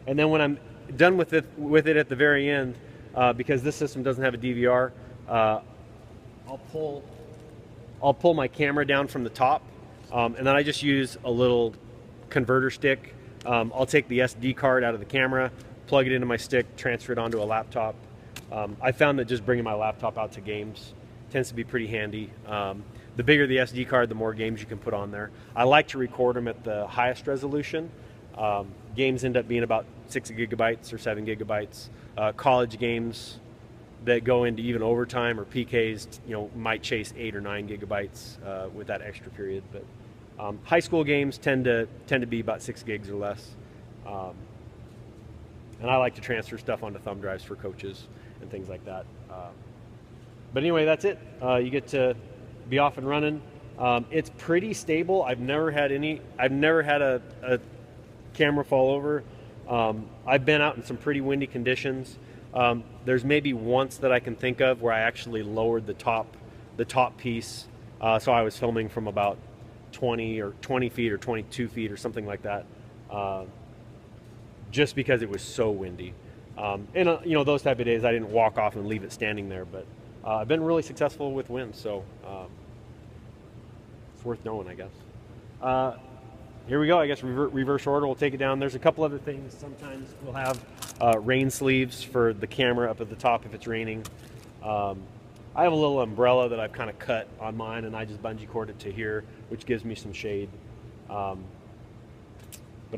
And then when I'm done with it at the very end, because this system doesn't have a DVR, I'll pull my camera down from the top, and then I just use a little converter stick. I'll take the SD card out of the camera, plug it into my stick, transfer it onto a laptop. I found that just bringing my laptop out to games tends to be pretty handy. The bigger the SD card, the more games you can put on there. I like to record them at the highest resolution. Games end up being about 6 gigabytes or 7 gigabytes. College games that go into even overtime or PKs, might chase 8 or 9 gigabytes with that extra period. But high school games tend to be about 6 gigs or less. And I like to transfer stuff onto thumb drives for coaches and things like that. But anyway, that's it. You get to be off and running. It's pretty stable. I've never had a camera fall over. I've been out in some pretty windy conditions. There's maybe once that I can think of where I actually lowered the top piece. So I was filming from about 20 feet or 22 feet or something like that. Just because it was so windy. And those type of days I didn't walk off and leave it standing there, but I've been really successful with wind, so it's worth knowing, I guess. Here we go, I guess reverse order, we'll take it down. There's a couple other things. Sometimes we'll have rain sleeves for the camera up at the top if it's raining. I have a little umbrella that I've kind of cut on mine, and I just bungee cord it to here, which gives me some shade. But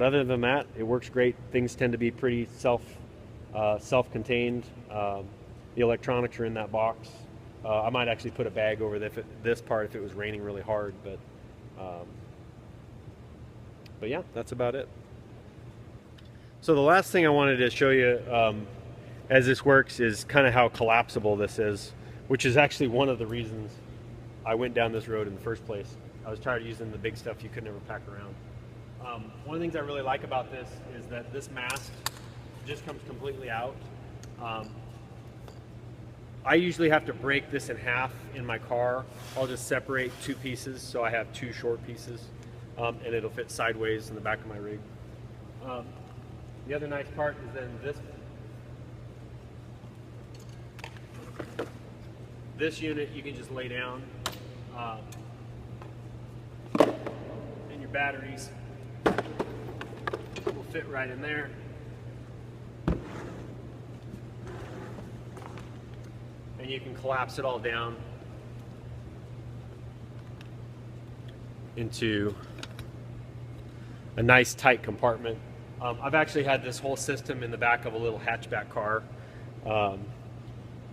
other than that, it works great. Things tend to be pretty self-contained. The electronics are in that box. I might actually put a bag over this part if it was raining really hard, but yeah, that's about it. So the last thing I wanted to show you as this works is kind of how collapsible this is, which is actually one of the reasons I went down this road in the first place. I was tired of using the big stuff you could never pack around. One of the things I really like about this is that this mast just comes completely out. I usually have to break this in half in my car. I'll just separate two pieces so I have two short pieces, and it'll fit sideways in the back of my rig. The other nice part is then this unit you can just lay down, and your batteries will fit right in there. And you can collapse it all down into a nice tight compartment. I've actually had this whole system in the back of a little hatchback car, and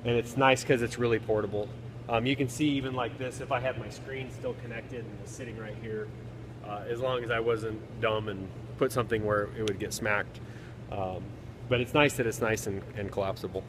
it's nice because it's really portable. You can see even like this, if I had my screen still connected and was sitting right here, as long as I wasn't dumb and put something where it would get smacked. But it's nice that it's nice and collapsible.